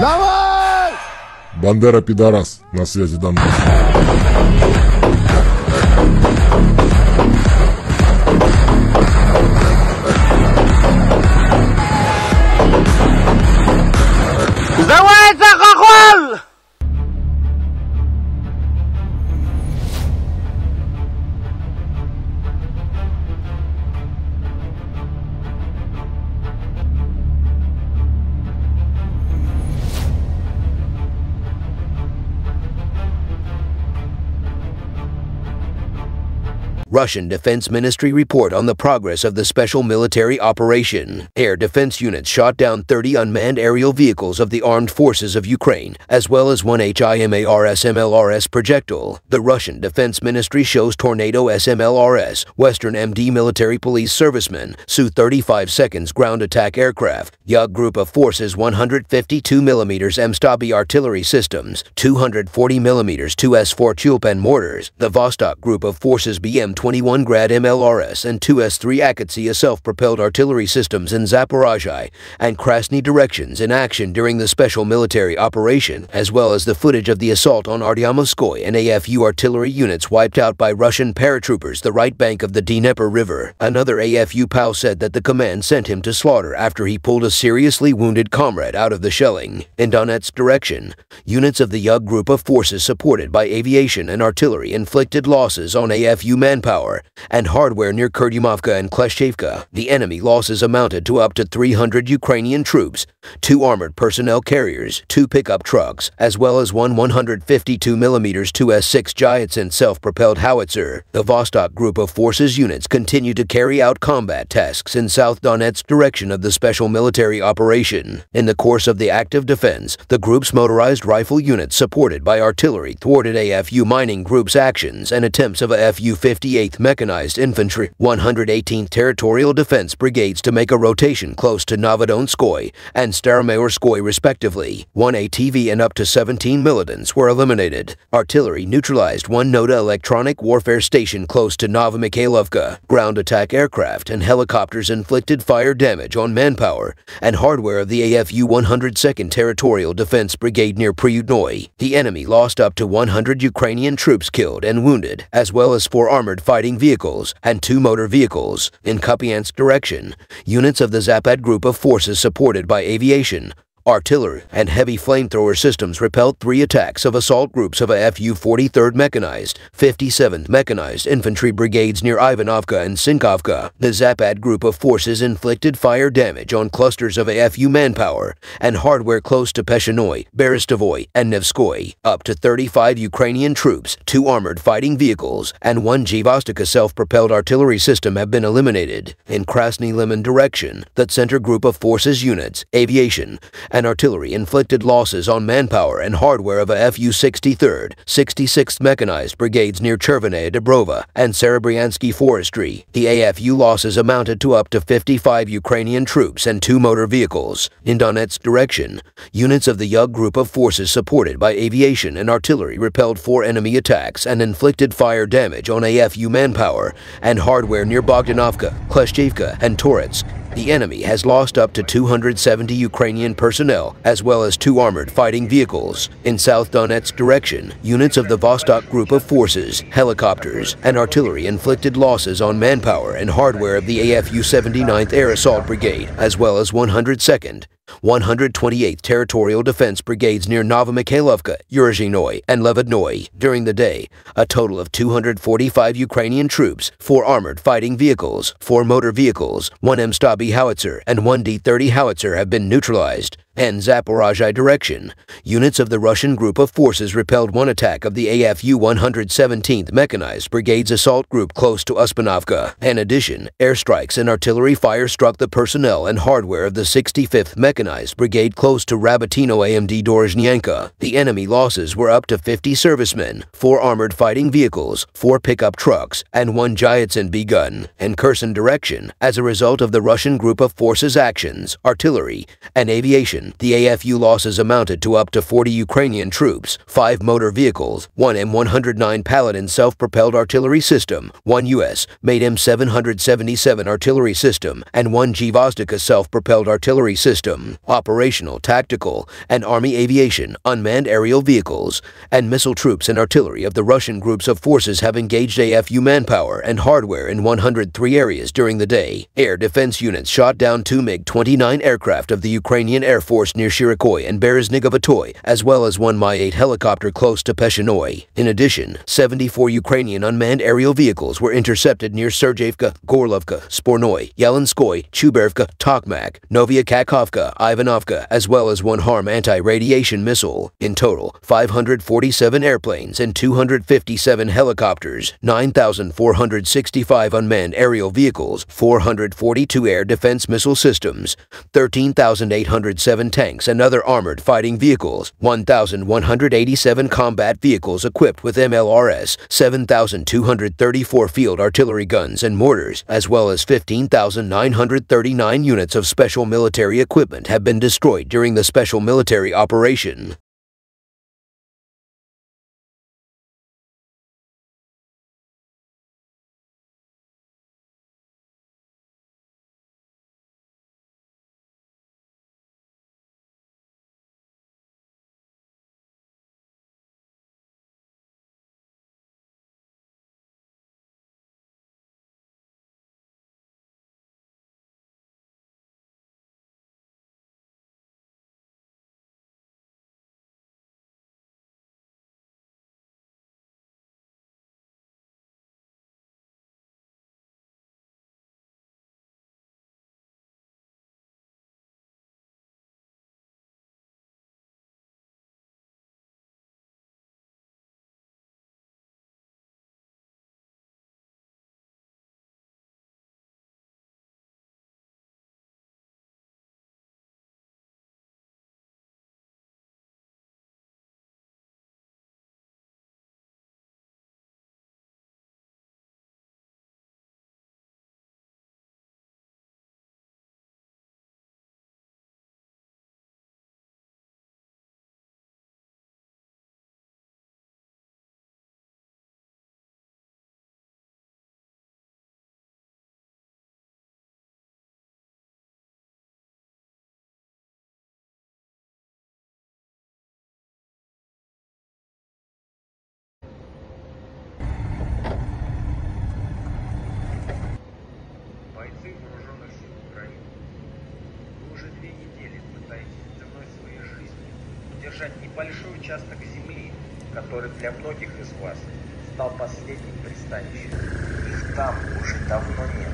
Давай! Бандера пидорас, на связи Донбасс. Сдавается хохол! Russian Defense Ministry report on the progress of the special military operation. Air defense units shot down 30 unmanned aerial vehicles of the armed forces of Ukraine, as well as one HIMARS-MLRS projectile. The Russian Defense Ministry shows Tornado SMLRS, Western MD military police servicemen, Su-35 seconds ground attack aircraft, Yug group of forces 152mm M-Stabi artillery systems, 240mm 2S-4 Chulpan mortars, the Vostok group of forces BM-21 Grad MLRS and 2S-3 Akatsia self-propelled artillery systems in Zaporozhye and Krasny directions in action during the special military operation, as well as the footage of the assault on Artyomovskoye and AFU artillery units wiped out by Russian paratroopers the right bank of the Dnieper River. Another AFU POW said that the command sent him to slaughter after he pulled a seriously wounded comrade out of the shelling. In Donetsk direction, units of the Yug group of forces supported by aviation and artillery inflicted losses on AFU manpower and hardware near Kurdymovka and Kleshchevka. The enemy losses amounted to up to 300 Ukrainian troops, 2 armored personnel carriers, 2 pickup trucks, as well as one 152mm 2S-6 Giatsin self-propelled howitzer. The Vostok group of forces units continue to carry out combat tasks in South Donetsk direction of the special military operation. In the course of the active defense, the group's motorized rifle units supported by artillery thwarted AFU mining group's actions and attempts of AFU 58th Mechanized Infantry 118th Territorial Defense Brigades to make a rotation close to Novodonskoye and Staromayorskoye respectively. 1 ATV and up to 17 militants were eliminated. Artillery neutralized 1 Noda electronic warfare station close to Novomikhailivka. Ground attack aircraft and helicopters inflicted fire damage on manpower and hardware of the AFU 102nd Territorial Defense Brigade near Pryudnoye. The enemy lost up to 100 Ukrainian troops killed and wounded, as well as 4 armored fighting vehicles and 2 motor vehicles. In Kupiansk direction, units of the Zapad group of forces supported by aviation, artillery, and heavy flamethrower systems repelled 3 attacks of assault groups of AFU 43rd Mechanized, 57th Mechanized Infantry Brigades near Ivanovka and Sinkovka. The Zapad group of forces inflicted fire damage on clusters of AFU manpower and hardware close to Peshanoy, Berestovoy, and Nevskoy. Up to 35 Ukrainian troops, 2 armored fighting vehicles, and 1 Gvostika self-propelled artillery system have been eliminated. In Krasny Liman direction, the center group of forces units, aviation, and artillery inflicted losses on manpower and hardware of AFU 63rd, 66th Mechanized Brigades near Chervenaya Dubrova and Serebryansky Forestry. The AFU losses amounted to up to 55 Ukrainian troops and 2 motor vehicles. In Donetsk direction, units of the Yug group of forces supported by aviation and artillery repelled 4 enemy attacks and inflicted fire damage on AFU manpower and hardware near Bogdanovka, Kleshchevka, and Toretsk. The enemy has lost up to 270 Ukrainian personnel, as well as 2 armored fighting vehicles. In South Donetsk direction, units of the Vostok group of forces, helicopters, and artillery inflicted losses on manpower and hardware of the AFU 79th Air Assault Brigade, as well as 102nd, 128th Territorial Defense Brigades near Novomikhailivka, Yurzhinoy, and Levodnoy. During the day, a total of 245 Ukrainian troops, 4 armored fighting vehicles, 4 motor vehicles, 1 M-Stabi howitzer, and 1 D-30 howitzer have been neutralized. In Zaporozhye direction, units of the Russian group of forces repelled 1 attack of the AFU 117th Mechanized Brigade's assault group close to Uspanovka. In addition, airstrikes and artillery fire struck the personnel and hardware of the 65th Mechanized Brigade close to Rabatino AMD Dorozhnyenka. The enemy losses were up to 50 servicemen, 4 armored fighting vehicles, 4 pickup trucks, and 1 Giatsin B gun. In Kherson direction, as a result of the Russian group of forces actions, artillery, and aviation addition, the AFU losses amounted to up to 40 Ukrainian troops, 5 motor vehicles, 1 M109 Paladin self-propelled artillery system, 1 U.S.-made M777 artillery system, and 1 Gvozdika self-propelled artillery system, operational, tactical, and Army aviation, unmanned aerial vehicles, and missile troops and artillery of the Russian groups of forces have engaged AFU manpower and hardware in 103 areas during the day. Air defense units shot down 2 MiG-29 aircraft of the Ukrainian Air Force near Shirokoi and Bereznygovatoy, as well as 1 Mi-8 helicopter close to Peshinoy. In addition, 74 Ukrainian unmanned aerial vehicles were intercepted near Sergeyevka, Gorlovka, Spornoy, Yelenskoy, Chubervka, Tokmak, Novia Kakhovka, Ivanovka, as well as 1 HARM anti-radiation missile. In total, 547 airplanes and 257 helicopters, 9,465 unmanned aerial vehicles, 442 air defense missile systems, 13,807 tanks and other armored fighting vehicles, 1,187 combat vehicles equipped with MLRS, 7,234 field artillery guns and mortars, as well as 15,939 units of special military equipment have been destroyed during the special military operation. Бойцы вооруженных сил Украины, вы уже 2 недели пытаетесь ценой своей жизни удержать небольшой участок земли, который для многих из вас стал последним пристанищем. Их там уже давно нет.